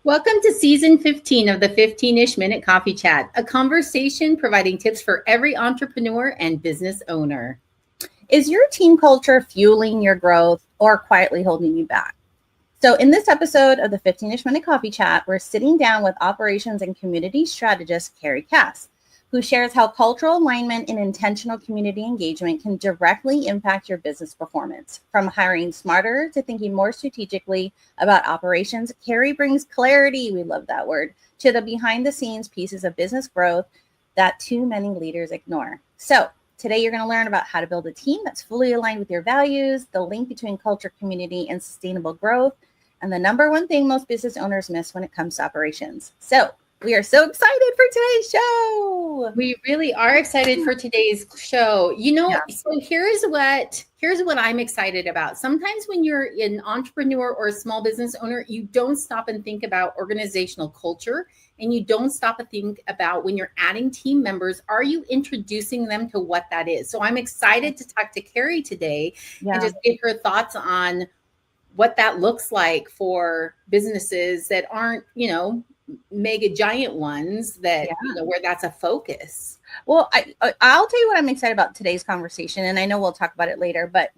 Welcome to season 15 of the 15-ish minute coffee chat, a conversation providing tips for every entrepreneur and business owner. Is your team culture fueling your growth or quietly holding you back? So in this episode of the 15-ish minute coffee chat, we're sitting down with operations and community strategist Carrie Kass, who shares how cultural alignment and intentional community engagement can directly impact your business performance. From hiring smarter to thinking more strategically about operations, Carrie brings clarity, we love that word, to the behind the scenes pieces of business growth that too many leaders ignore. So today you're going to learn about how to build a team that's fully aligned with your values, the link between culture, community, and sustainable growth, and the number one thing most business owners miss when it comes to operations. So we are so excited for today's show. We really are excited for today's show. So here's what I'm excited about. Sometimes when you're an entrepreneur or a small business owner, you don't stop and think about organizational culture, and you don't stop and think about when you're adding team members, are you introducing them to what that is? So I'm excited to talk to Carrie today and just get her thoughts on what that looks like for businesses that aren't, mega giant ones that, where that's a focus. Well, I'll tell you what I'm excited about today's conversation, and I know we'll talk about it later, but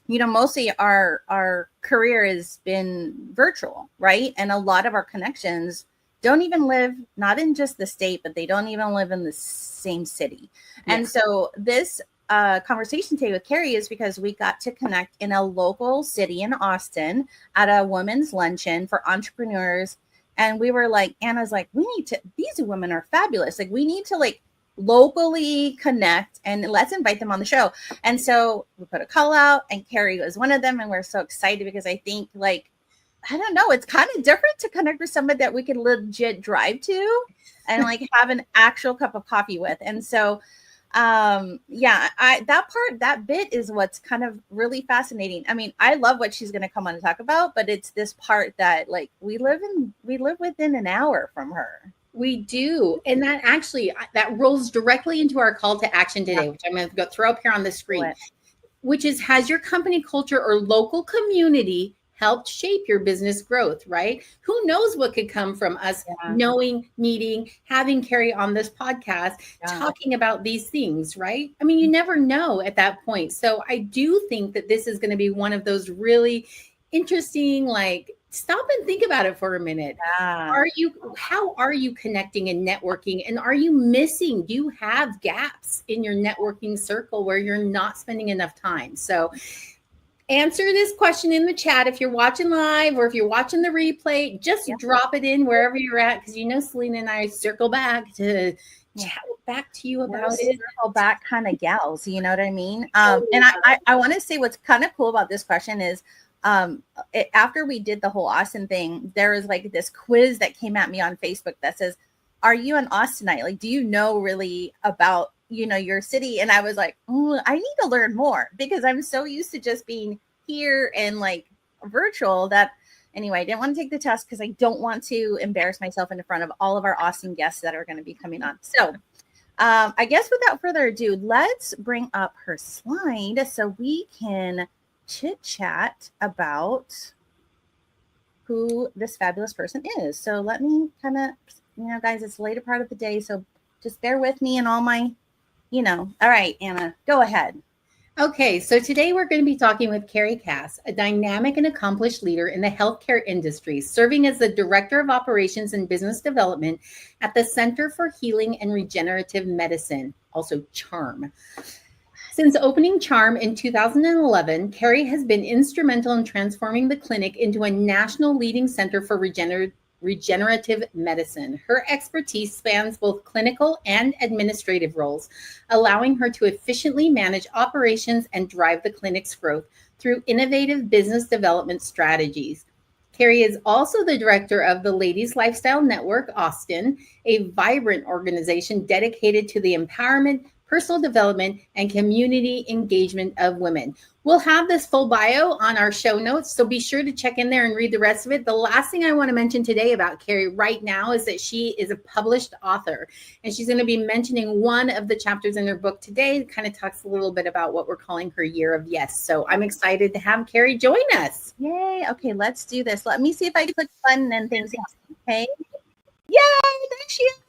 mostly our career has been virtual, right? And a lot of our connections don't even live, not in just the state, but they don't even live in the same city. Yeah. And so this conversation today with Carrie is because we got to connect in a local city in Austin at a women's luncheon for entrepreneurs. And we were like, Anna's like, these women are fabulous. Like, we need to locally connect and let's invite them on the show. And so we put a call out and Carrie was one of them. And we're so excited because I think I don't know, it's kind of different to connect with somebody that we can legit drive to and have an actual cup of coffee with. And so that bit is what's kind of really fascinating. I mean, I love what she's going to come on and talk about, but it's this part that we live within an hour from her. We do. And that rolls directly into our call to action today, which I'm going to throw up here on the screen, which is, has your company culture or local community helped shape your business growth, right? Who knows what could come from us knowing, meeting, having Carrie on this podcast, talking about these things, right? I mean, you never know at that point. So I do think that this is going to be one of those really interesting, stop and think about it for a minute. How are you connecting and networking? And are you do you have gaps in your networking circle where you're not spending enough time? So answer this question in the chat if you're watching live or if you're watching the replay. Just drop it in wherever you're at, because Selena and I circle back to chat back to you about it. Circle back kind of gals, you know what I mean? And I want to say what's kind of cool about this question is after we did the whole Austin thing, there was this quiz that came at me on Facebook that says, are you an Austinite? Do you know really about your city? And I was like, I need to learn more, because I'm so used to just being here and virtual that anyway, I didn't want to take the test because I don't want to embarrass myself in front of all of our Austin guests that are going to be coming on. So I guess without further ado, let's bring up her slide so we can chit chat about who this fabulous person is. So let me kind of, guys, it's the later part of the day, so just bear with me and all my all right, Anna, go ahead. Okay, so today we're going to be talking with Carrie Kass, a dynamic and accomplished leader in the healthcare industry, serving as the Director of Operations and Business Development at the Center for Healing and Regenerative Medicine, also CHARM. Since opening CHARM in 2011, Carrie has been instrumental in transforming the clinic into a national leading center for regenerative medicine. Her expertise spans both clinical and administrative roles, allowing her to efficiently manage operations and drive the clinic's growth through innovative business development strategies. Carrie is also the director of the Ladies Lifestyle Network Austin, a vibrant organization dedicated to the empowerment, personal development, and community engagement of women. We'll have this full bio on our show notes, so be sure to check in there and read the rest of it. The last thing I want to mention today about Carrie right now is that she is a published author, and she's going to be mentioning one of the chapters in her book today. It kind of talks a little bit about what we're calling her year of yes. So I'm excited to have Carrie join us. Yay. Okay, let's do this. Let me see if I can click the button and things. Okay. Yay, there she is.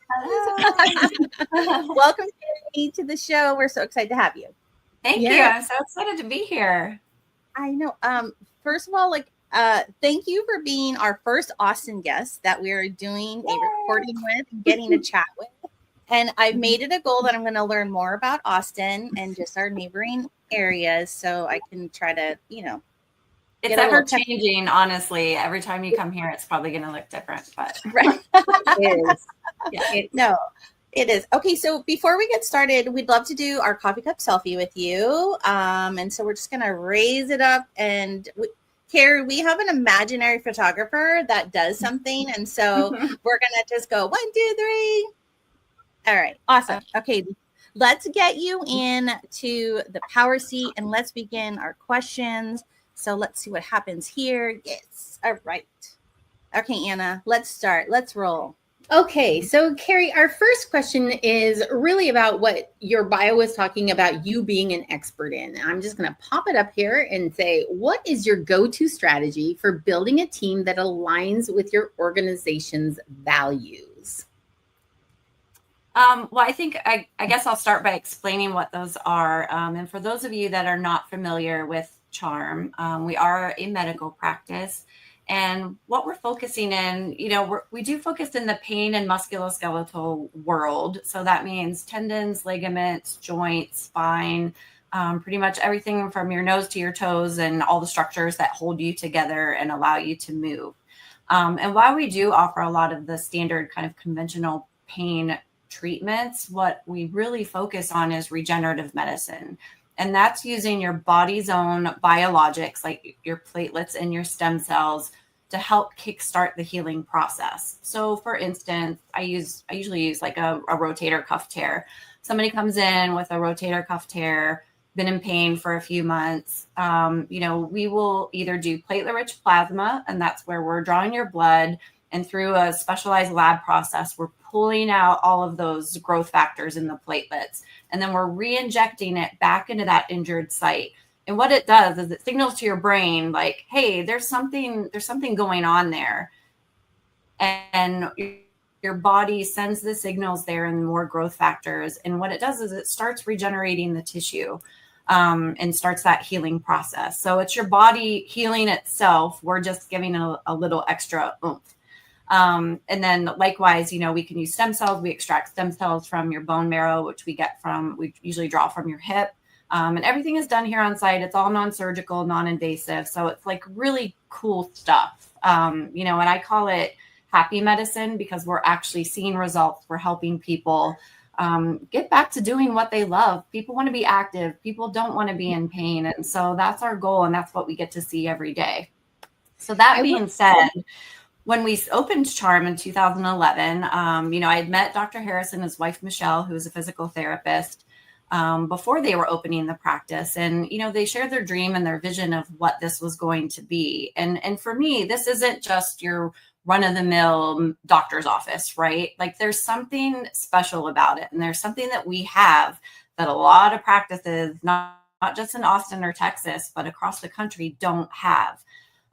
Welcome, Carrie, to the show. We're so excited to have you. Thank you. I'm so excited to be here. I know. First of all, thank you for being our first Austin guest that we're doing a recording with and getting to chat with. And I've made it a goal that I'm going to learn more about Austin and just our neighboring areas so I can try to, it's ever changing, honestly. Every time you come here, it's probably going to look different, but right. It is. No, it is. Okay, so before we get started, we'd love to do our coffee cup selfie with you. And so we're just going to raise it up. And Carrie, we have an imaginary photographer that does something. And so we're going to just go 1, 2, 3. All right, awesome. Okay, let's get you in to the power seat and let's begin our questions. So let's see what happens here. Yes. All right. Okay, Anna, let's start. Let's roll. Okay, so Carrie, our first question is really about what your bio was talking about you being an expert in. I'm just going to pop it up here and say, what is your go-to strategy for building a team that aligns with your organization's values? Well, I think I guess I'll start by explaining what those are. And for those of you that are not familiar with Charm, we are a medical practice. And what we're focusing in, we do focus in the pain and musculoskeletal world. So that means tendons, ligaments, joints, spine, pretty much everything from your nose to your toes and all the structures that hold you together and allow you to move. And while we do offer a lot of the standard kind of conventional pain treatments, what we really focus on is regenerative medicine. And that's using your body's own biologics, like your platelets and your stem cells, to help kickstart the healing process. So for instance, I usually use like a rotator cuff tear. Somebody comes in with a rotator cuff tear, been in pain for a few months. We will either do platelet-rich plasma, and that's where we're drawing your blood, and through a specialized lab process, we're pulling out all of those growth factors in the platelets. And then we're re-injecting it back into that injured site. And what it does is it signals to your brain like, hey, there's something going on there. And your body sends the signals there and more growth factors. And what it does is it starts regenerating the tissue and starts that healing process. So it's your body healing itself. We're just giving a little extra oomph. And then likewise, we can use stem cells. We extract stem cells from your bone marrow, which we usually draw from your hip. And everything is done here on site. It's all non-surgical, non-invasive. So it's like really cool stuff. And I call it happy medicine because we're actually seeing results. We're helping people get back to doing what they love. People want to be active. People don't want to be in pain. And so that's our goal. And that's what we get to see every day. So that being said, when we opened Charm in 2011, I had met Dr. Harris and his wife, Michelle, who is a physical therapist, before they were opening the practice. And, they shared their dream and their vision of what this was going to be. And for me, this isn't just your run-of-the-mill doctor's office, right? Like there's something special about it. And there's something that we have that a lot of practices, not just in Austin or Texas, but across the country don't have.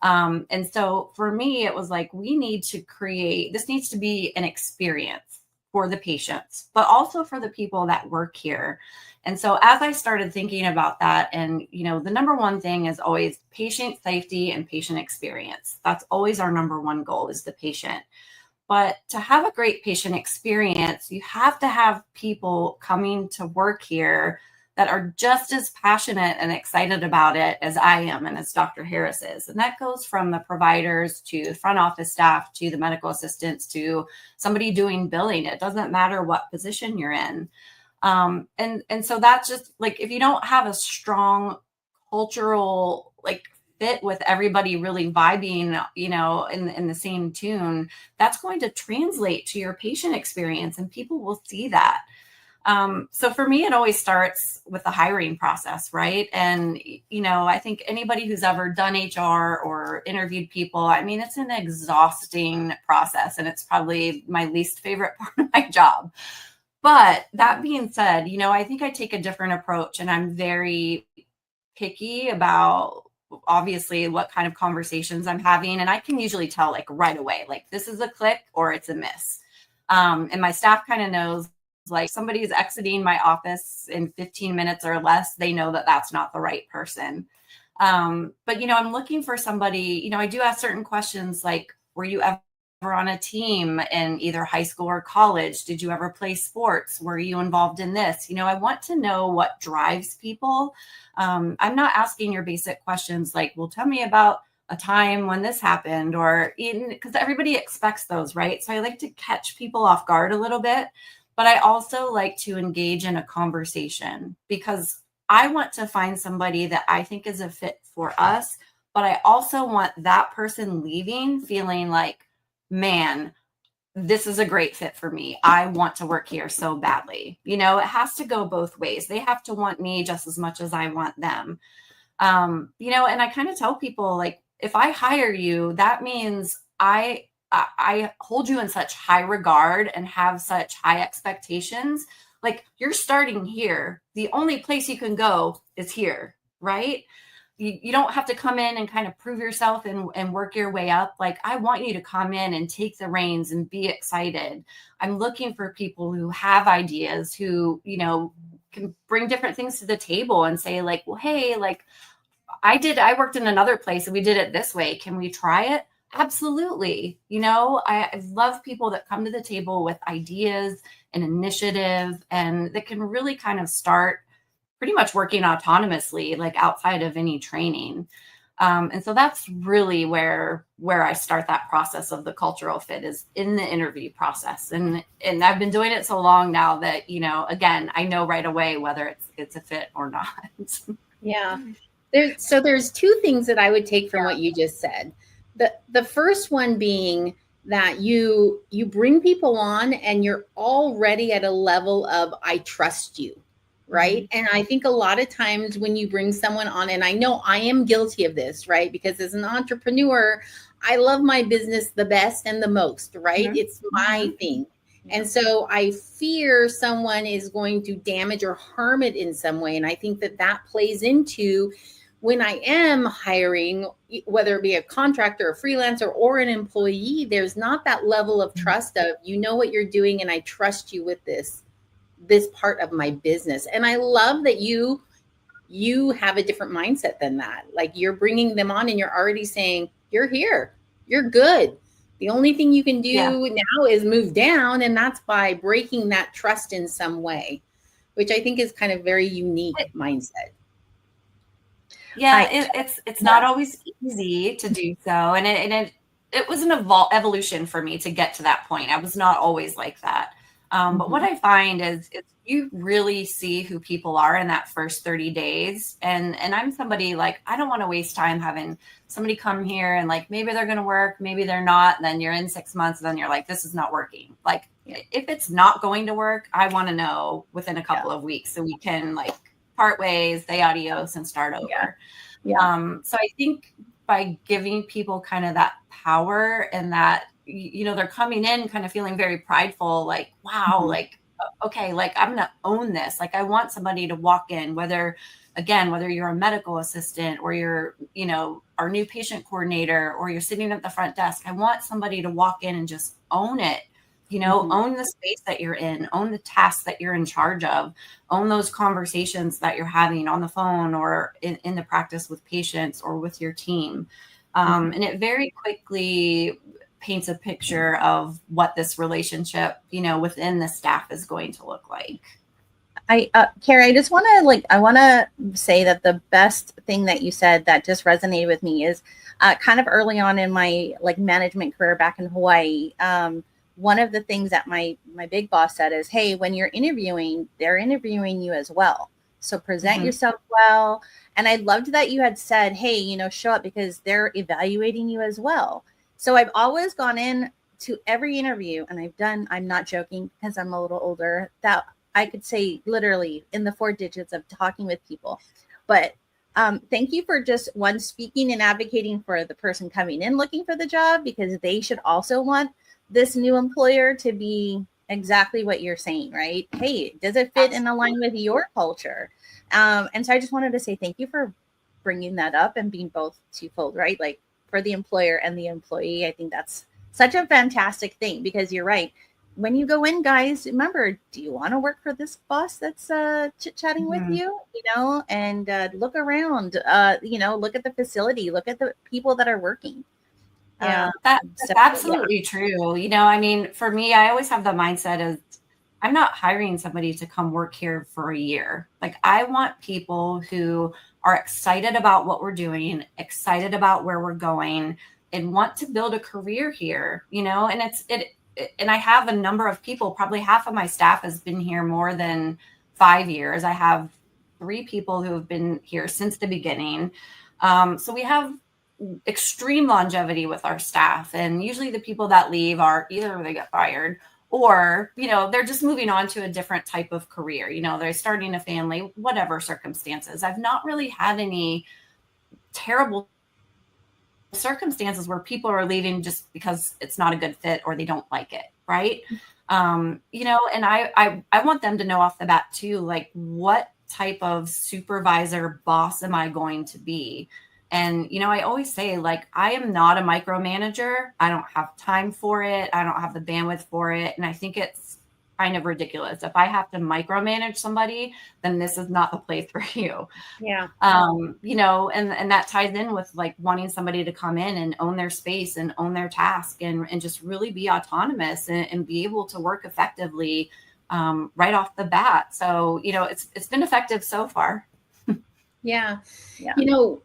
And so for me, it was like, this needs to be an experience for the patients, but also for the people that work here. And so as I started thinking about that, and, the number one thing is always patient safety and patient experience. That's always our number one goal, is the patient. But to have a great patient experience, you have to have people coming to work here that are just as passionate and excited about it as I am and as Dr. Harris is. And that goes from the providers to the front office staff to the medical assistants to somebody doing billing. It doesn't matter what position you're in. And so that's just like, if you don't have a strong cultural fit with everybody really vibing, in the same tune, that's going to translate to your patient experience, and people will see that. So for me, it always starts with the hiring process, right? And, I think anybody who's ever done HR or interviewed people, I mean, it's an exhausting process, and it's probably my least favorite part of my job. But that being said, I think I take a different approach, and I'm very picky about obviously what kind of conversations I'm having. And I can usually tell like right away, like this is a click or it's a miss. And my staff kind of knows, like somebody is exiting my office in 15 minutes or less, they know that that's not the right person. But, I'm looking for somebody, I do ask certain questions like, were you ever on a team in either high school or college? Did you ever play sports? Were you involved in this? I want to know what drives people. I'm not asking your basic questions like, well, tell me about a time when this happened, or because everybody expects those, right? So I like to catch people off guard a little bit, but I also like to engage in a conversation because I want to find somebody that I think is a fit for us, but I also want that person leaving feeling like, man, this is a great fit for me. I want to work here so badly. It has to go both ways. They have to want me just as much as I want them. And I kind of tell people like, if I hire you, that means I hold you in such high regard and have such high expectations. Like you're starting here. The only place you can go is here, right? You don't have to come in and kind of prove yourself and work your way up. Like I want you to come in and take the reins and be excited. I'm looking for people who have ideas, who, can bring different things to the table and say like, well, hey, like I worked in another place and we did it this way. Can we try it? Absolutely. I love people that come to the table with ideas and initiative and that can really kind of start pretty much working autonomously, like outside of any training. And so that's really where I start that process of the cultural fit is in the interview process. And I've been doing it so long now that, again, I know right away whether it's a fit or not. Yeah. There's two things that I would take from what you just said. The first one being that you bring people on and you're already at a level of I trust you, right? Mm-hmm. And I think a lot of times when you bring someone on, and I know I am guilty of this, right? Because as an entrepreneur, I love my business the best and the most, right? Mm-hmm. It's my thing. And so I fear someone is going to damage or harm it in some way. And I think that plays into when I am hiring, whether it be a contractor, a freelancer, or an employee, there's not that level of trust of, what you're doing and I trust you with this part of my business. And I love that you have a different mindset than that. Like you're bringing them on and you're already saying, you're here, you're good. The only thing you can do now is move down. And that's by breaking that trust in some way, which I think is kind of very unique mindset. Yeah, it's not always easy to do so. And it was an evolution for me to get to that point. I was not always like that. But what I find is you really see who people are in that first 30 days. And I'm somebody like, I don't want to waste time having somebody come here and like, maybe they're going to work, maybe they're not. And then you're in 6 months and then you're like, this is not working. Like if it's not going to work, I want to know within a couple of weeks so we can like part ways, say adios and start over. So I think by giving people kind of that power and that, they're coming in kind of feeling very prideful, like, wow, like, okay, like I'm going to own this. Like I want somebody to walk in, whether you're a medical assistant or you're, our new patient coordinator, or you're sitting at the front desk. I want somebody to walk in and just own it. Own the space that you're in, own the tasks that you're in charge of, own those conversations that you're having on the phone or in the practice with patients or with your team. And it very quickly paints a picture of what this relationship, within the staff is going to look like. Carrie, I want to say that the best thing that you said that just resonated with me is kind of early on in my like management career back in Hawaii. One of the things that my big boss said is, hey, when you're interviewing, they're interviewing you as well. So present yourself well. And I loved that you had said, hey, show up because they're evaluating you as well. So I've always gone in to every interview and I'm not joking because I'm a little older, that I could say literally in the 4 digits of talking with people. But thank you for just speaking and advocating for the person coming in looking for the job, because they should also want this new employer to be exactly what you're saying, right? Hey, does it fit and align with your culture? And so I just wanted to say thank you for bringing that up and being both twofold, right? Like for the employer and the employee. I think that's such a fantastic thing, because you're right. When you go in, guys, remember, do you want to work for this boss that's chit-chatting with you, and look around, look at the facility, look at the people that are working. Yeah, that's absolutely true. I mean, for me, I always have the mindset of, I'm not hiring somebody to come work here for a year. Like, I want people who are excited about what we're doing, excited about where we're going, and want to build a career here, and I have a number of people, probably half of my staff has been here more than 5 years. I have 3 people who have been here since the beginning. So we have extreme longevity with our staff. And usually the people that leave are either they get fired or, they're just moving on to a different type of career. They're starting a family, whatever circumstances. I've not really had any terrible circumstances where people are leaving just because it's not a good fit or they don't like it. Right. And I want them to know off the bat too, like, what type of supervisor boss am I going to be? And, I always say, like, I am not a micromanager. I don't have time for it. I don't have the bandwidth for it. And I think it's kind of ridiculous. If I have to micromanage somebody, then this is not the place for you. Yeah. And that ties in with like wanting somebody to come in and own their space and own their task and just really be autonomous and be able to work effectively right off the bat. So, it's been effective so far. Yeah.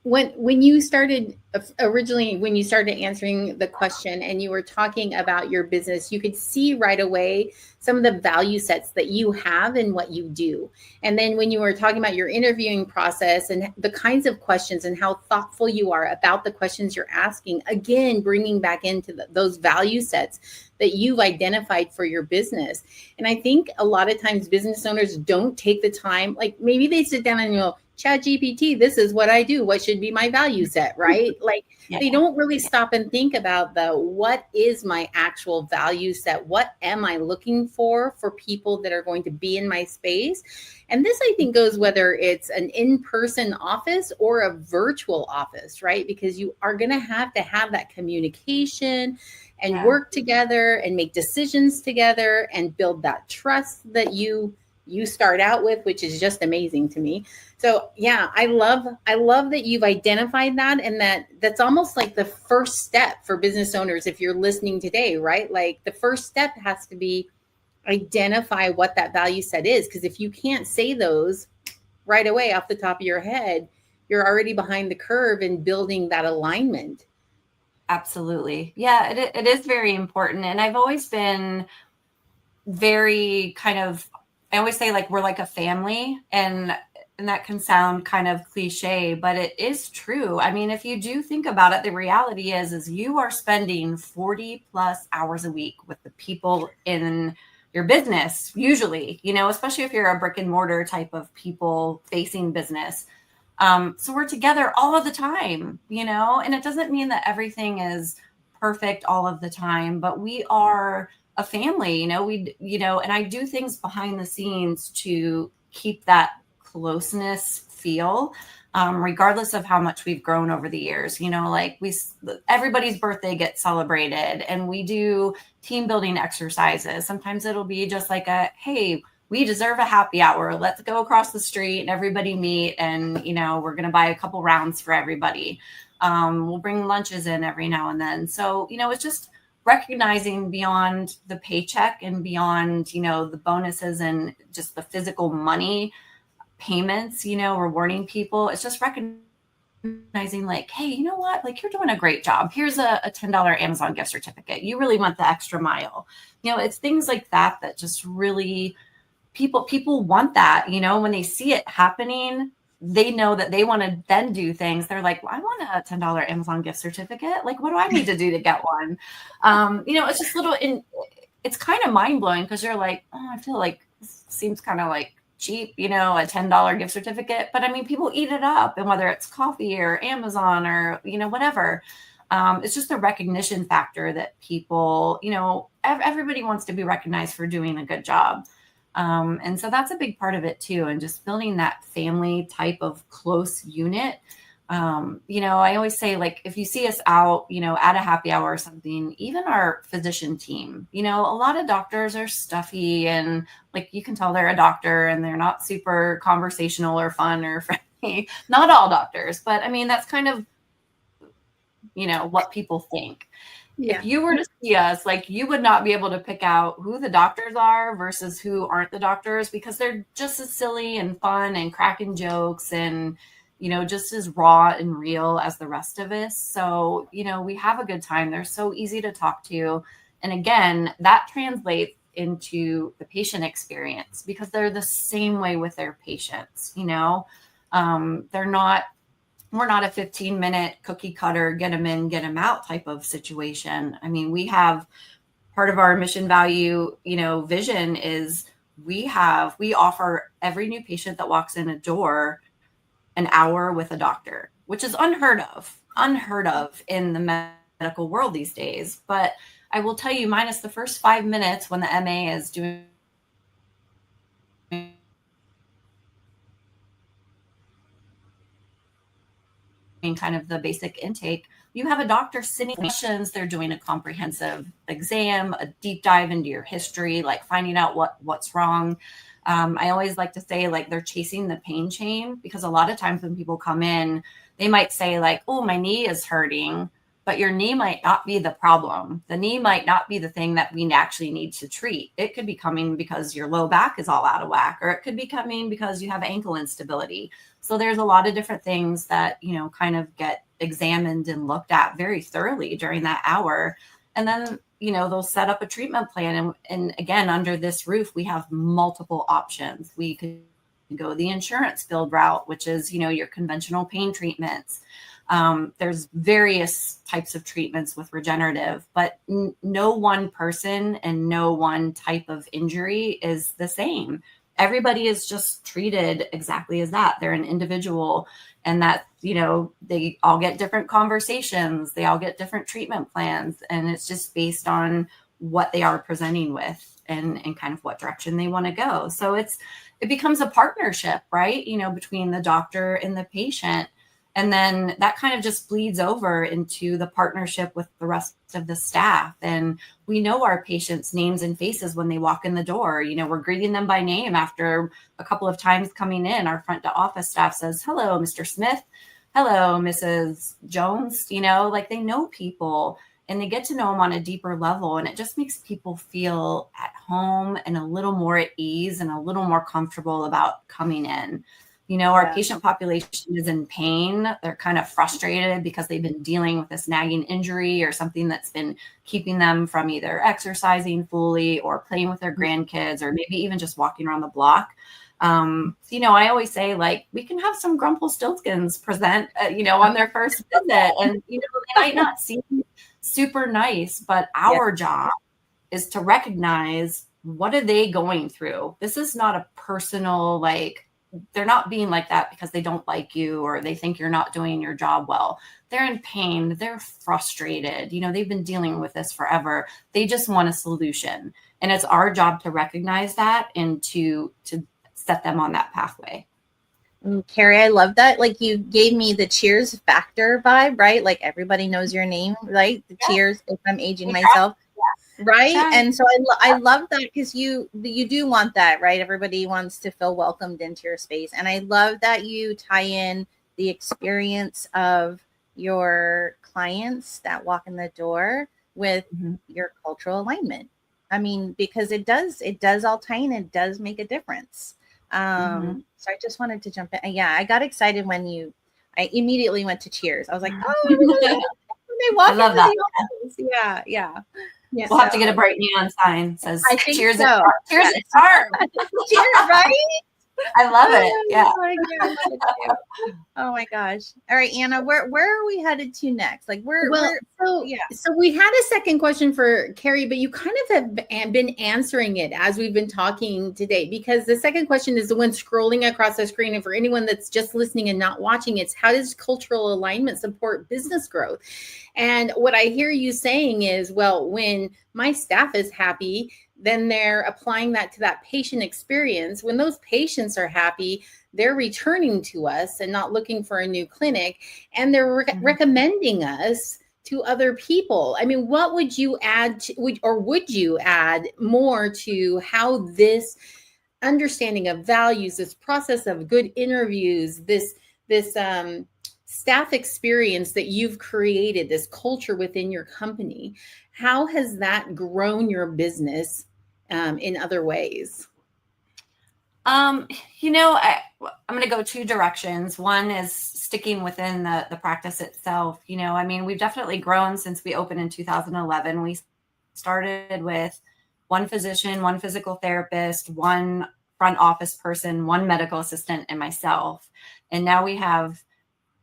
When you started originally, when you started answering the question and you were talking about your business, you could see right away some of the value sets that you have in what you do. And then when you were talking about your interviewing process and the kinds of questions and how thoughtful you are about the questions you're asking, again, bringing back into those value sets that you've identified for your business. And I think a lot of times business owners don't take the time, like maybe they sit down and Chat GPT, this is what I do. What should be my value set, right? Like they don't really stop and think about what is my actual value set? What am I looking for people that are going to be in my space? And this, I think, goes whether it's an in-person office or a virtual office, right? Because you are going to have that communication and work together and make decisions together and build that trust that you start out with, which is just amazing to me. So yeah, I love that you've identified that, and that's almost like the first step for business owners. If you're listening today, right? Like the first step has to be identify what that value set is. Because if you can't say those right away off the top of your head, you're already behind the curve in building that alignment. Absolutely. Yeah, it is very important. And I've always been very I always say like we're like a family, and that can sound kind of cliche, but it is true. I mean, if you do think about it, the reality is you are spending 40 plus hours a week with the people in your business, usually, especially if you're a brick and mortar type of people facing business. So we're together all of the time, and it doesn't mean that everything is perfect all of the time, but we are a family, and I do things behind the scenes to keep that closeness feel, regardless of how much we've grown over the years. Like everybody's birthday gets celebrated, and we do team building exercises. Sometimes it'll be just like hey, we deserve a happy hour. Let's go across the street and everybody meet, and we're going to buy a couple rounds for everybody. We'll bring lunches in every now and then. So, it's just recognizing beyond the paycheck and beyond, the bonuses and just the physical money payments, rewarding people. It's just recognizing like, hey, you know what? Like, you're doing a great job. Here's a $10 Amazon gift certificate. You really went the extra mile. It's things like that just really people want that, when they see it happening. They know that they want to then do things. They're like, well, I want a $10 Amazon gift certificate. Like, what do I need to do to get one? It's just little it's kind of mind blowing because you're like, oh, I feel like this seems kind of like cheap, you know, a $10 gift certificate. But I mean, people eat it up, and whether it's coffee or Amazon or, you know, whatever. It's just a recognition factor that people, you know, everybody wants to be recognized for doing a good job. And so that's a big part of it too. And just building that family type of close unit. You know, I always say, like, if you see us out, you know, at a happy hour or something, even our physician team, you know, a lot of doctors are stuffy, and like, you can tell they're a doctor and they're not super conversational or fun or friendly. Not all doctors, but I mean, that's kind of, you know, what people think. Yeah. If you were to see us, like, you would not be able to pick out who the doctors are versus who aren't the doctors, because they're just as silly and fun and cracking jokes and, you know, just as raw and real as the rest of us. So, you know, we have a good time. They're so easy to talk to. And again, that translates into the patient experience, because they're the same way with their patients, you know. We're not a 15-minute cookie cutter, get them in, get them out type of situation. I mean, we have part of our mission value, you know, vision is we offer every new patient that walks in a door an hour with a doctor, which is unheard of in the medical world these days. But I will tell you, minus the first 5 minutes when the MA is doing kind of the basic intake, you have a doctor sitting questions. They're doing a comprehensive exam, a deep dive into your history, like finding out what's wrong. I always like to say, like, they're chasing the pain chain, because a lot of times when people come in, they might say, like, oh, my knee is hurting, but your knee might not be the problem. The knee might not be the thing that we actually need to treat. It could be coming because your low back is all out of whack, or it could be coming because you have ankle instability. So there's a lot of different things that, you know, kind of get examined and looked at very thoroughly during that hour. And then, you know, they'll set up a treatment plan. And again, under this roof, we have multiple options. We could go the insurance billed route, which is, you know, your conventional pain treatments. There's various types of treatments with regenerative, but no one person and no one type of injury is the same. Everybody is just treated exactly as that. They're an individual, and that, you know, they all get different conversations. They all get different treatment plans, and it's just based on what they are presenting with and kind of what direction they want to go. So it becomes a partnership, right? You know, between the doctor and the patient. And then that kind of just bleeds over into the partnership with the rest of the staff. And we know our patients' names and faces when they walk in the door. You know, we're greeting them by name after a couple of times coming in. Our front to office staff says, hello, Mr. Smith. Hello, Mrs. Jones. You know, like, they know people and they get to know them on a deeper level. And it just makes people feel at home and a little more at ease and a little more comfortable about coming in. You know, our patient population is in pain. They're kind of frustrated because they've been dealing with this nagging injury or something that's been keeping them from either exercising fully or playing with their grandkids, or maybe even just walking around the block. You know, I always say, like, we can have some Grumpelstiltskins present, you know, on their first visit, and, you know, they might not seem super nice, but our job is to recognize, what are they going through? This is not a personal, like, they're not being like that because they don't like you or they think you're not doing your job well. They're in pain. They're frustrated. You know, they've been dealing with this forever. They just want a solution. And it's our job to recognize that and to set them on that pathway. Carrie, I love that. Like, you gave me the Cheers factor vibe, right? Like, everybody knows your name, right? The Cheers, if I'm aging myself. Right. And so I love that, because you do want that, right? Everybody wants to feel welcomed into your space. And I love that you tie in the experience of your clients that walk in the door with your cultural alignment. I mean, because it does all tie in. It does make a difference. So I just wanted to jump in. Yeah, I got excited when I immediately went to Cheers. I was like, oh, they walk into the office. Yeah. Yeah, we'll have to get a bright neon sign that says, I think cheers, so. Cheers, at Charm. Cheers, right? I love it. Yeah. Oh my gosh. All right, Anna, where are we headed to next? Like so we had a second question for Carrie, but you kind of have been answering it as we've been talking today, because the second question is the one scrolling across the screen. And for anyone that's just listening and not watching, it's how does cultural alignment support business growth? And what I hear you saying is, well, when my staff is happy, then they're applying that to that patient experience. When those patients are happy, they're returning to us and not looking for a new clinic, and they're recommending us to other people. I mean, what would you add would you add more to how this understanding of values, this process of good interviews, this staff experience that you've created, this culture within your company, how has that grown your business in other ways? I'm going to go two directions. One is sticking within the practice itself. I mean, we've definitely grown since we opened in 2011. We started with one physician, one physical therapist, one front office person, one medical assistant, and myself. And now we have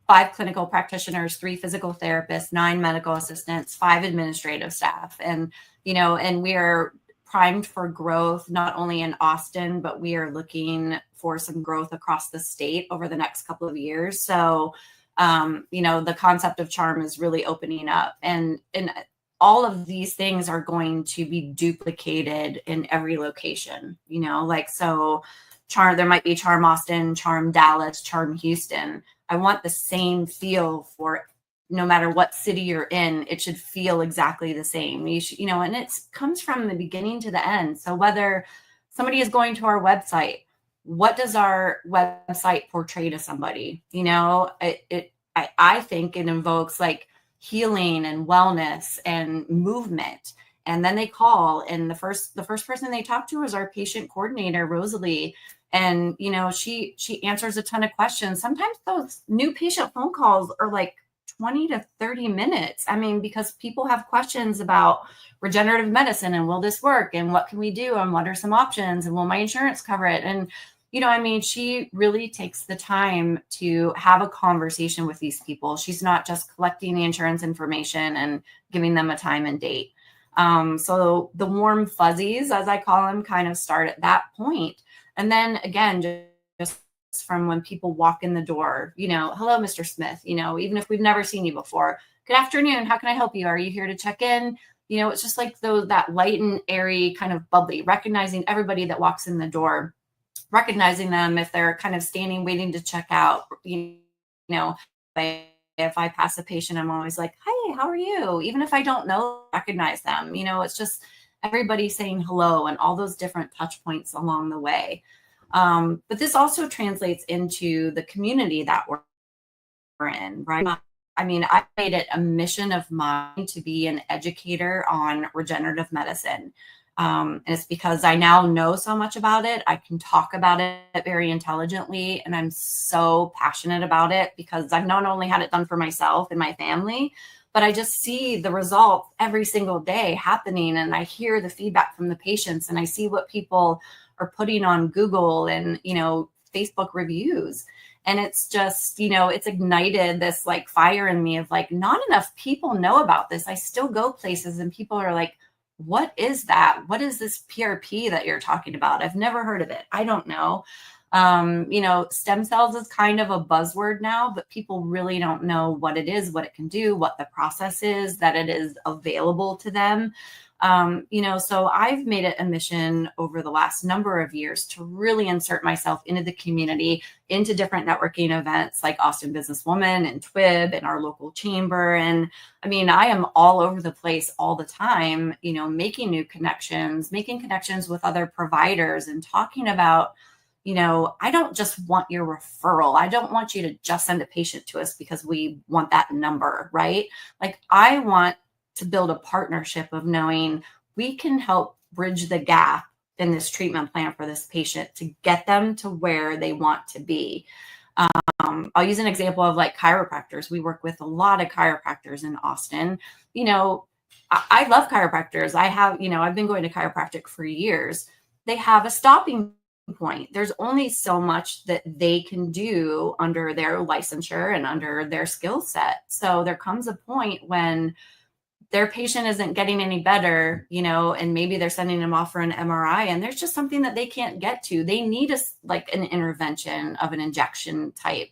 5 clinical practitioners, 3 physical therapists, 9 medical assistants, 5 administrative staff. And, and we are primed for growth, not only in Austin, but we are looking for some growth across the state over the next couple of years. So, the concept of charm is really opening up, and all of these things are going to be duplicated in every location, so charm, there might be charm Austin, charm Dallas, charm Houston. I want the same feel for no matter what city you're in, it should feel exactly the same. You should, and it comes from the beginning to the end. So whether somebody is going to our website, what does our website portray to somebody? I think it invokes like healing and wellness and movement. And then they call, and the first person they talk to is our patient coordinator, Rosalie. And, she answers a ton of questions. Sometimes those new patient phone calls are like 20 to 30 minutes. I mean, because people have questions about regenerative medicine and will this work and what can we do and what are some options and will my insurance cover it? And, she really takes the time to have a conversation with these people. She's not just collecting the insurance information and giving them a time and date. So the warm fuzzies, as I call them, kind of start at that point. And then again, just from when people walk in the door, hello, Mr. Smith, even if we've never seen you before, good afternoon, how can I help you? Are you here to check in? It's just like that light and airy kind of bubbly, recognizing everybody that walks in the door, recognizing them if they're kind of standing, waiting to check out. If I pass a patient, I'm always like, hi, how are you? Even if I don't recognize them, it's just everybody saying hello and all those different touch points along the way. But this also translates into the community that we're in, right? I mean, I made it a mission of mine to be an educator on regenerative medicine. And it's because I now know so much about it. I can talk about it very intelligently, and I'm so passionate about it because I've not only had it done for myself and my family, but I just see the results every single day happening. And I hear the feedback from the patients, and I see what people are putting on Google and, Facebook reviews. And it's just, it's ignited this like fire in me of like, not enough people know about this. I still go places and people are like, what is that? What is this PRP that you're talking about? I've never heard of it. I don't know. Stem cells is kind of a buzzword now, but people really don't know what it is, what it can do, what the process is, that it is available to them. So I've made it a mission over the last number of years to really insert myself into the community, into different networking events like Austin Businesswoman and TWIB and our local chamber. And I mean, I am all over the place all the time, making new connections, making connections with other providers and talking about, I don't just want your referral. I don't want you to just send a patient to us because we want that number, right? Like I want to build a partnership of knowing we can help bridge the gap in this treatment plan for this patient to get them to where they want to be. I'll use an example of like chiropractors. We work with a lot of chiropractors in Austin. I love chiropractors. I've been going to chiropractic for years. They have a stopping point. There's only so much that they can do under their licensure and under their skill set. So there comes a point when their patient isn't getting any better, and maybe they're sending them off for an MRI, and there's just something that they can't get to. They need an intervention of an injection type.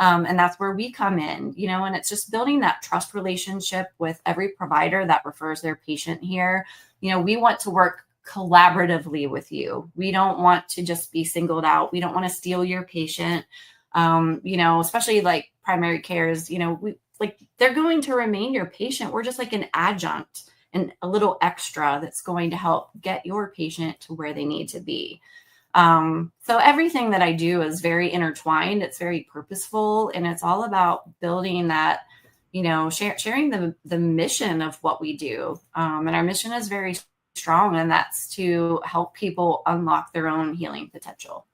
And that's where we come in, and it's just building that trust relationship with every provider that refers their patient here. We want to work collaboratively with you. We don't want to just be singled out. We don't want to steal your patient. Especially like primary cares, they're going to remain your patient. We're just like an adjunct and a little extra that's going to help get your patient to where they need to be. So everything that I do is very intertwined. It's very purposeful, and it's all about building that, sharing the mission of what we do. And our mission is very strong, and that's to help people unlock their own healing potential.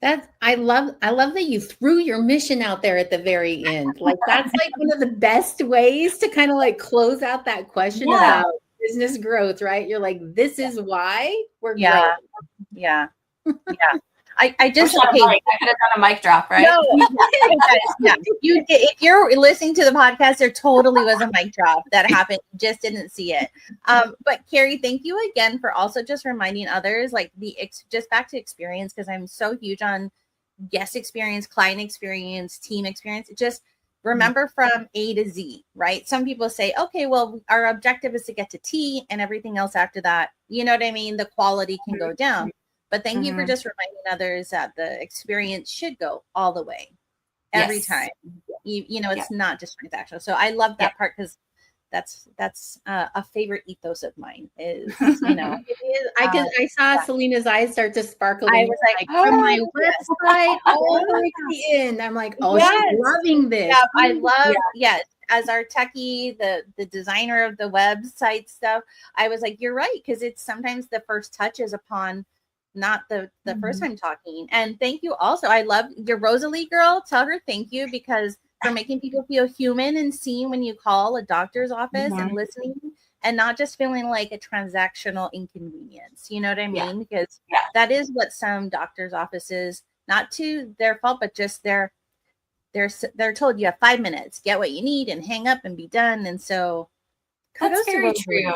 I love that you threw your mission out there at the very end. Like that's like one of the best ways to kind of like close out that question about business growth, right? You're like, this is why we're growing. Yeah. I just I could have done a mic drop, right? No, if you're listening to the podcast, there totally was a mic drop that happened. You just didn't see it. But Carrie, thank you again for also just reminding others, like just back to experience, because I'm so huge on guest experience, client experience, team experience. Just remember from A to Z, right? Some people say, okay, well, our objective is to get to T, and everything else after that, you know what I mean? The quality can go down. But thank you for just reminding others that the experience should go all the way every time. It's not just transactional. So I love that part, because that's a favorite ethos of mine is, it is. I saw Selena's eyes start to sparkle. I was like, from my website all the way to the end. I'm like, she's loving this. Yeah, I love, as our techie, the designer of the website stuff, I was like, you're right. Because it's sometimes the first touch is upon not the first time talking. And thank you also. I love your Rosalie girl. Tell her thank you, because for making people feel human and seen when you call a doctor's office and listening, and not just feeling like a transactional inconvenience. You know what I mean? Because that is what some doctor's offices, not to their fault, but just they're told you have 5 minutes, get what you need and hang up and be done. And so that's very true.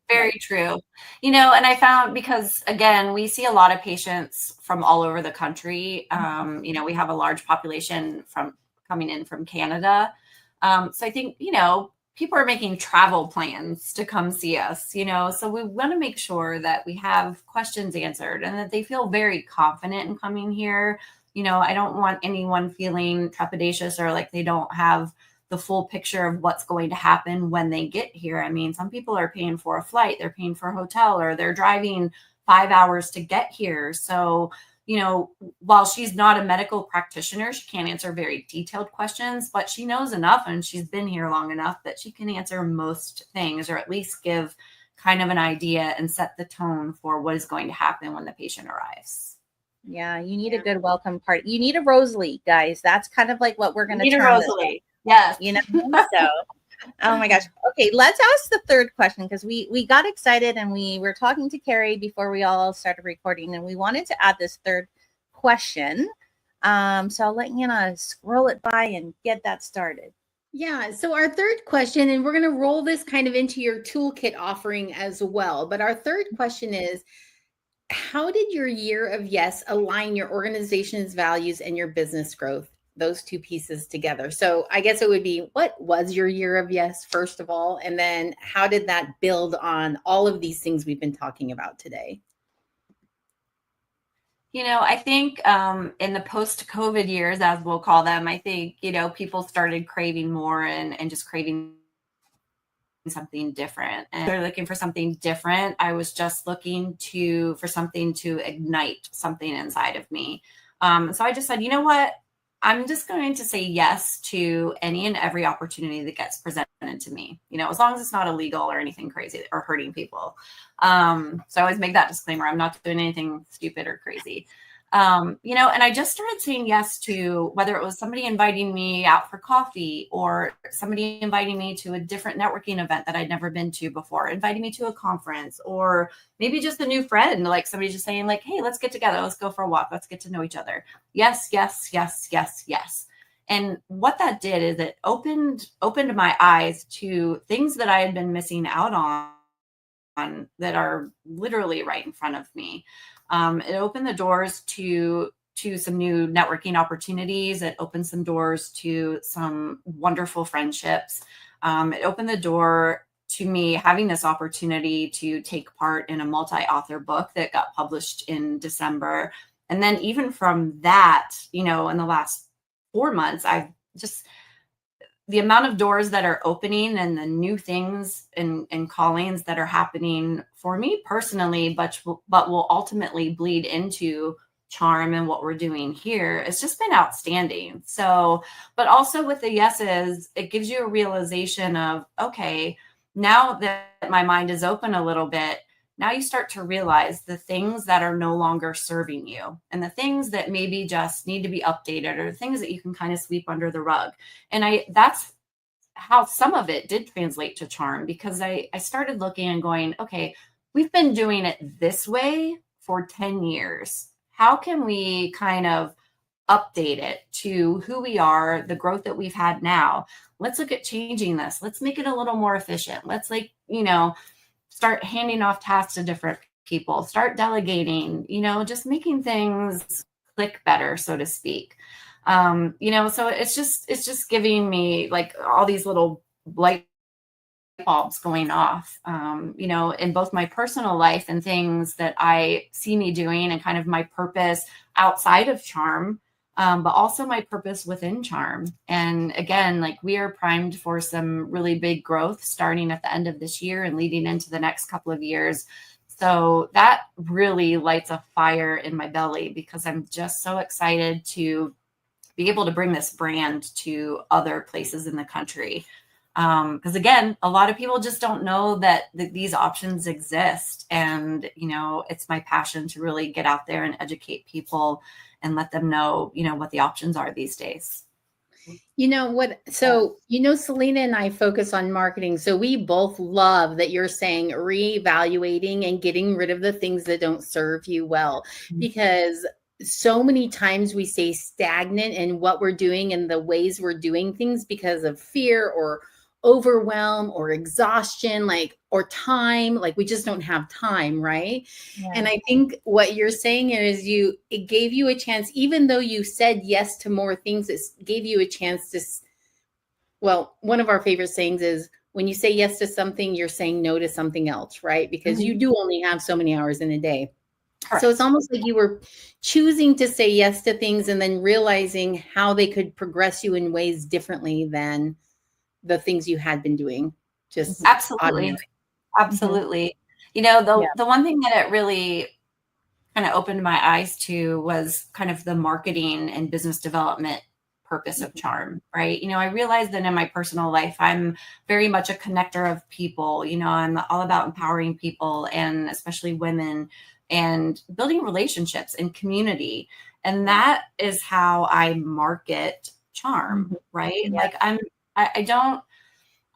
Very true. And I found, because again, we see a lot of patients from all over the country. We have a large population coming in from Canada. So I think, people are making travel plans to come see us, so we want to make sure that we have questions answered and that they feel very confident in coming here. I don't want anyone feeling trepidatious or like they don't have the full picture of what's going to happen when they get here. I mean, some people are paying for a flight, they're paying for a hotel, or they're driving 5 hours to get here. So, while she's not a medical practitioner, she can't answer very detailed questions, but she knows enough and she's been here long enough that she can answer most things, or at least give kind of an idea and set the tone for what is going to happen when the patient arrives. Yeah, you need a good welcome party. You need a Rosalie, guys. That's kind of like what we're going to turn Rosalie. Yes. So, oh my gosh. Okay, let's ask the third question, because we got excited and we were talking to Carrie before we all started recording, and we wanted to add this third question. So I'll let Anna scroll it by and get that started. Yeah. So our third question, and we're going to roll this kind of into your toolkit offering as well. But our third question is, how did your year of yes align your organization's values and your business growth? Those two pieces together. So I guess it would be, what was your year of yes, first of all? And then how did that build on all of these things we've been talking about today? I think in the post-COVID years, as we'll call them, I think, people started craving more and just craving something different. And they're looking for something different. I was just looking for something to ignite something inside of me. So I just said, you know what? I'm just going to say yes to any and every opportunity that gets presented to me, as long as it's not illegal or anything crazy or hurting people. So I always make that disclaimer. I'm not doing anything stupid or crazy. And I just started saying yes to whether it was somebody inviting me out for coffee or somebody inviting me to a different networking event that I'd never been to before, inviting me to a conference, or maybe just a new friend, like somebody just saying like, hey, let's get together. Let's go for a walk. Let's get to know each other. Yes, yes, yes, yes, yes. And what that did is it opened my eyes to things that I had been missing out on that are literally right in front of me. It opened the doors to some new networking opportunities. It opened some doors to some wonderful friendships. It opened the door to me having this opportunity to take part in a multi-author book that got published in December. And then even from that, in the last 4 months, I've just the amount of doors that are opening and the new things and callings that are happening for me personally, but will ultimately bleed into Charm and what we're doing here. It's just been outstanding. So, but also with the yeses, it gives you a realization of, okay, now that my mind is open a little bit, now you start to realize the things that are no longer serving you and the things that maybe just need to be updated or the things that you can kind of sweep under the rug. And that's how some of it did translate to Charm, because I started looking and going, okay, we've been doing it this way for 10 years. How can we kind of update it to who we are, the growth that we've had now? Let's look at changing this. Let's make it a little more efficient. Let's start handing off tasks to different people, start delegating, just making things click better, so to speak. So it's just giving me like all these little light bulbs going off, in both my personal life and things that I see me doing and kind of my purpose outside of Charm, but also my purpose within Charm. And again, like we are primed for some really big growth starting at the end of this year and leading into the next couple of years. So that really lights a fire in my belly because I'm just so excited to be able to bring this brand to other places in the country. Because again, a lot of people just don't know that these options exist. And, it's my passion to really get out there and educate people and let them know, what the options are these days. Selena and I focus on marketing. So we both love that you're saying reevaluating and getting rid of the things that don't serve you well, because so many times we stay stagnant in what we're doing and the ways we're doing things because of fear or overwhelm or exhaustion, or time, we just don't have time. Right. Yeah. And I think what you're saying is it gave you a chance, even though you said yes to more things, it gave you a chance to, one of our favorite sayings is when you say yes to something, you're saying no to something else, right? Because you do only have so many hours in a day. Correct. So it's almost like you were choosing to say yes to things and then realizing how they could progress you in ways differently than the things you had been doing. Just absolutely. Absolutely. The one thing that it really kind of opened my eyes to was kind of the marketing and business development purpose of Charm, right? I realized that in my personal life, I'm very much a connector of people. I'm all about empowering people and especially women and building relationships and community. And that is how I market Charm, right? Yeah. Like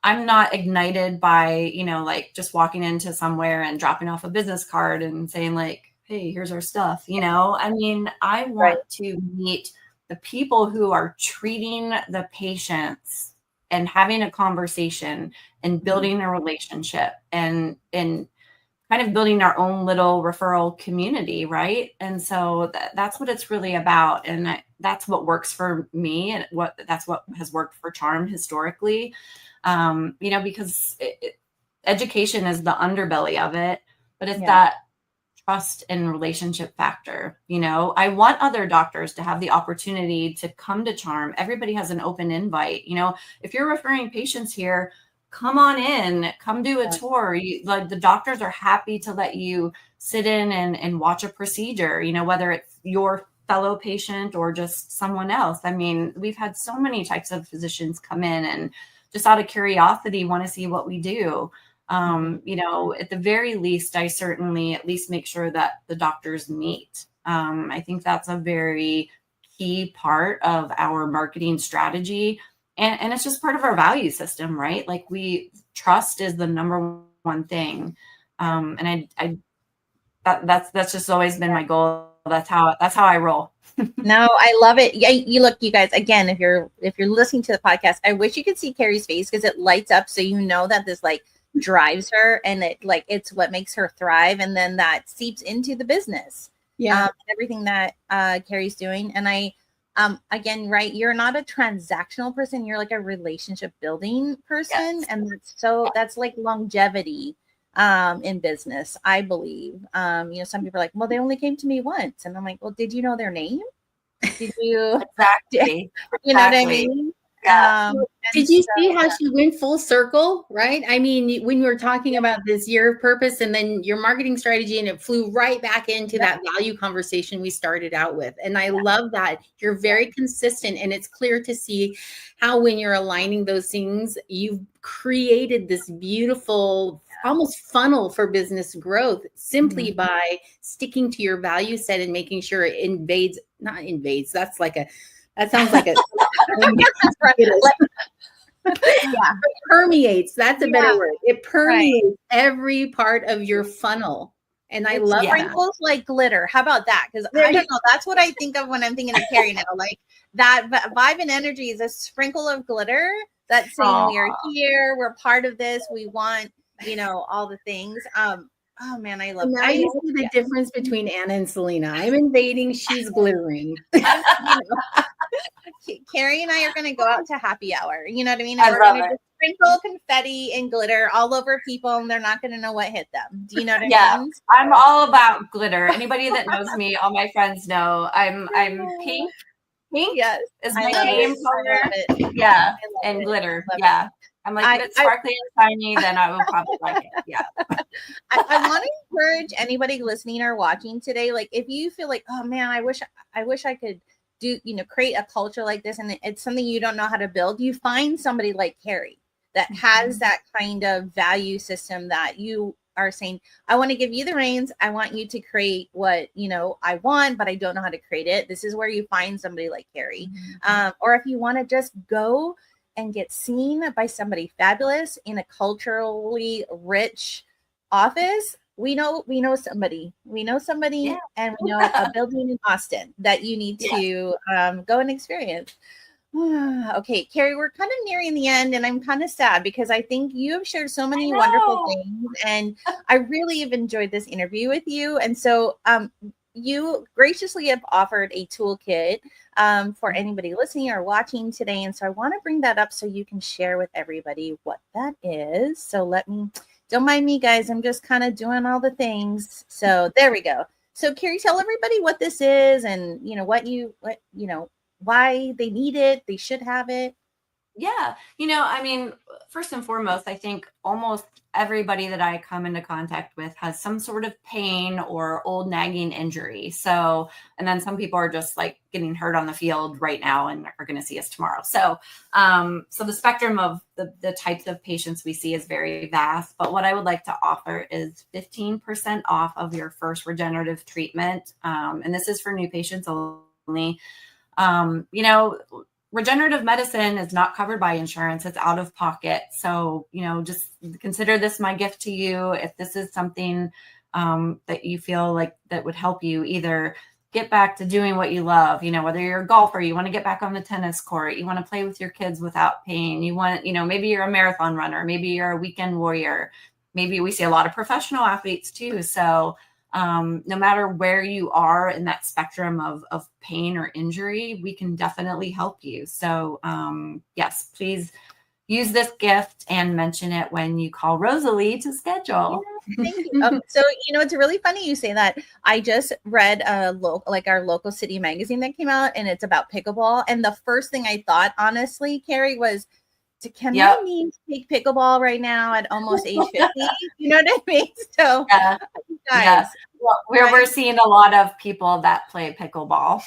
I'm not ignited by, just walking into somewhere and dropping off a business card and saying like, hey, here's our stuff. I want to meet the people who are treating the patients and having a conversation and building a relationship and kind of building our own little referral community, right? And so that's what it's really about. And that's what works for me and that's what has worked for Charm historically. Because education is the underbelly of it, but it's that trust and relationship factor. I want other doctors to have the opportunity to come to Charm. Everybody has an open invite. If you're referring patients here, come on in, come do a tour. The doctors are happy to let you sit in and watch a procedure, whether it's your fellow patient or just someone else. We've had so many types of physicians come in and just out of curiosity want to see what we do. At the very least, I certainly at least make sure that the doctors meet I think that's a very key part of our marketing strategy. And it's just part of our value system, right? Like trust is the number one thing. And that's just always been my goal. That's how I roll. No, I love it. Yeah, you guys, again, if you're listening to the podcast, I wish you could see Carrie's face because it lights up. So you know that this like drives her and it's what makes her thrive. And then that seeps into the business. Yeah. Everything that Carrie's doing. And I, again, right, you're not a transactional person. You're like a relationship building person. Yes. And that's like longevity in business, I believe. Some people are like, well, they only came to me once. And I'm like, well, did you know their name? Did you? Exactly. You know what I mean? Yeah. Did you see how she went full circle, right? I mean, when you were talking about this year of purpose and then your marketing strategy, and it flew right back into that value conversation we started out with. And I love that you're very consistent, and it's clear to see how when you're aligning those things, you've created this beautiful almost funnel for business growth simply by sticking to your value set and making sure it not invades. That sounds like a permeates. That's a better word. It permeates every part of your funnel. And I love sprinkles like glitter. How about that? Because I don't know. That's what I think of when I'm thinking of Carrie now. Like that vibe and energy is a sprinkle of glitter that's saying we are here. We're part of this. We want, all the things. Oh man, I love it. Now you see the difference between Anna and Selena. I'm invading, she's glittering. Carrie and I are going to go out to happy hour. You know what I mean? And we're going to just sprinkle confetti and glitter all over people, and they're not going to know what hit them. Do you know what I mean? I'm all about glitter. Anybody that knows me, all my friends know I'm pink. Pink is my name color. Yeah, and glitter. Yeah. I'm like, if it's sparkly and shiny, then I will probably like it. Yeah. I want to encourage anybody listening or watching today. Like, if you feel like, oh man, I wish I could do, create a culture like this, and it's something you don't know how to build, you find somebody like Carrie that has that kind of value system that you are saying, I want to give you the reins. I want you to create what, I want, but I don't know how to create it. This is where you find somebody like Carrie. Or if you want to just go and get seen by somebody fabulous in a culturally rich office, we know somebody, and we know a building in Austin that you need to go and experience. Okay, Carrie, we're kind of nearing the end, and I'm kind of sad because I think you have shared so many wonderful things, and I really have enjoyed this interview with you. And so you graciously have offered a toolkit for anybody listening or watching today. And so I want to bring that up so you can share with everybody what that is. So don't mind me, guys. I'm just kind of doing all the things. So there we go. So Carrie, tell everybody what this is and, why they need it. They should have it. Yeah. First and foremost, I think almost everybody that I come into contact with has some sort of pain or old nagging injury. So, and then some people are just like getting hurt on the field right now and are going to see us tomorrow. So, so the spectrum of the types of patients we see is very vast, but what I would like to offer is 15% off of your first regenerative treatment. And this is for new patients only. Regenerative medicine is not covered by insurance. It's out of pocket. So, just consider this my gift to you. If this is something that you feel like that would help you either get back to doing what you love, whether you're a golfer, you want to get back on the tennis court, you want to play with your kids without pain, you want, maybe you're a marathon runner, maybe you're a weekend warrior. Maybe we see a lot of professional athletes too. So no matter where you are in that spectrum of pain or injury, we can definitely help you. So yes, please use this gift and mention it when you call Rosalie to schedule. Yeah, thank you. So, it's really funny you say that. I just read our local city magazine that came out, and it's about pickleball. And the first thing I thought, honestly, Carrie, was, can my knees take pickleball right now at almost age 50? You know what I mean? So, guys, well, we're seeing a lot of people that play pickleball.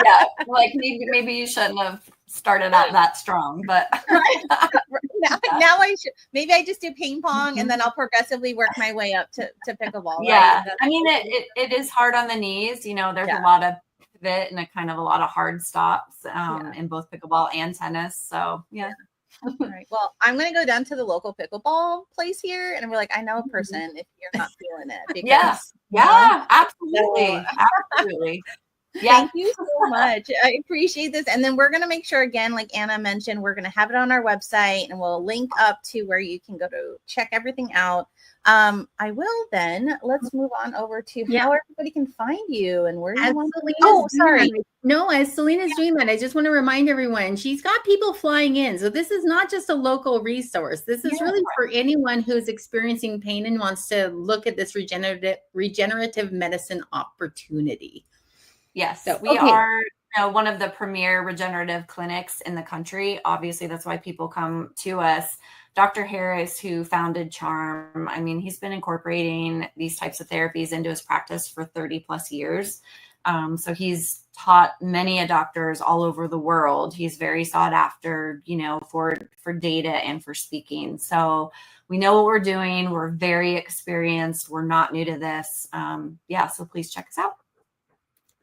Yeah, like maybe you shouldn't have started out that strong, but now I should, maybe I just do ping pong and then I'll progressively work my way up to pickleball. Yeah. Right? I mean, it is hard on the knees. You know, there's a lot of pivot and a lot of hard stops in both pickleball and tennis. So yeah. All right. Well, I'm going to go down to the local pickleball place here and we're like, I know a person if you're not feeling it. Because, Absolutely. Absolutely. Yeah. Thank you so much. I appreciate this. And then we're going to make sure, again, like Anna mentioned, we're going to have it on our website and we'll link up to where you can go to check everything out. I will then, let's move on over to how everybody can find you and where you want to. Oh, sorry. No, as Selena's doing that, I just want to remind everyone, she's got people flying in. So this is not just a local resource. This is really for anyone who's experiencing pain and wants to look at this regenerative medicine opportunity. Yes, so, we are one of the premier regenerative clinics in the country. Obviously, that's why people come to us. Dr. Harris, who founded Charm, I mean, he's been incorporating these types of therapies into his practice for 30 plus years. So he's taught many doctors all over the world. He's very sought after, for data and for speaking. So we know what we're doing. We're very experienced. We're not new to this. So please check us out.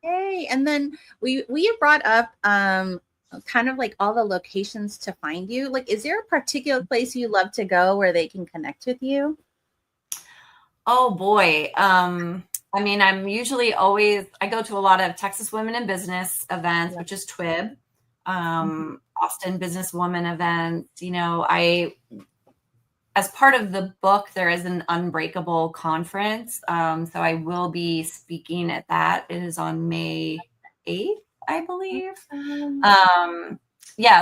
Yay. And then we have brought up kind of like all the locations to find you. Like, is there a particular place you love to go where they can connect with you? Oh boy. I mean, I'm usually I go to a lot of Texas Women in Business events, which is TWIB, Austin Businesswoman event. As part of the book, there is an Unbreakable conference. So I will be speaking at that. It is on May 8th, I believe.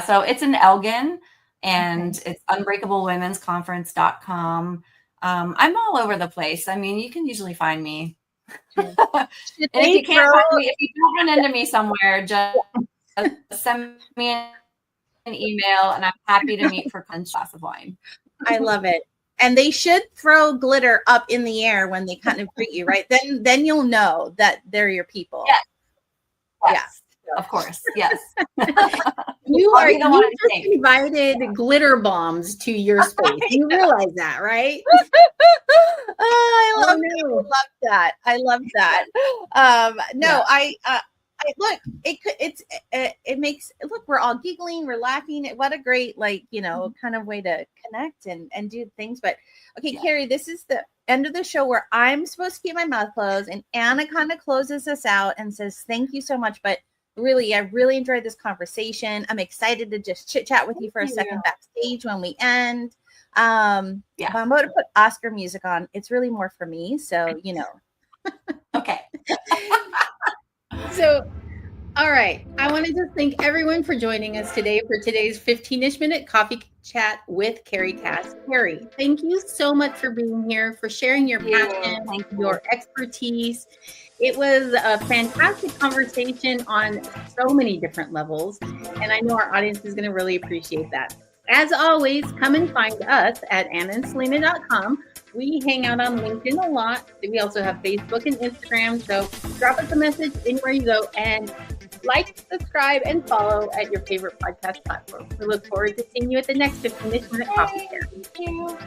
So it's in Elgin and it's unbreakablewomen'sconference.com. I'm all over the place. I mean, you can usually find me. And if you can't find me, if you don't run into me somewhere, just send me an email and I'm happy to meet for a glass of wine. I love it. And they should throw glitter up in the air when they kind of greet you, right? Then you'll know that they're your people. Yes. Of course. Yes. You just invited glitter bombs to your space. You realize that, right? I love that. I love that. Look, it makes, we're all giggling, we're laughing. What a great, kind of way to connect and do things. But okay, Carrie, this is the end of the show where I'm supposed to keep my mouth closed and Anna kind of closes us out and says, thank you so much. But really, I really enjoyed this conversation. I'm excited to just chit chat with you for a second backstage when we end. I'm going to put Oscar music on. It's really more for me. So, Okay. So, all right. I want to just thank everyone for joining us today for today's 15-ish minute coffee chat with Carrie Kass. Carrie, thank you so much for being here, for sharing your passion, your expertise. It was a fantastic conversation on so many different levels, and I know our audience is going to really appreciate that. As always, come and find us at annaandselena.com. We hang out on LinkedIn a lot. We also have Facebook and Instagram. So drop us a message anywhere you go and like, subscribe, and follow at your favorite podcast platform. We look forward to seeing you at the next 15-minute coffee chat. Thank you.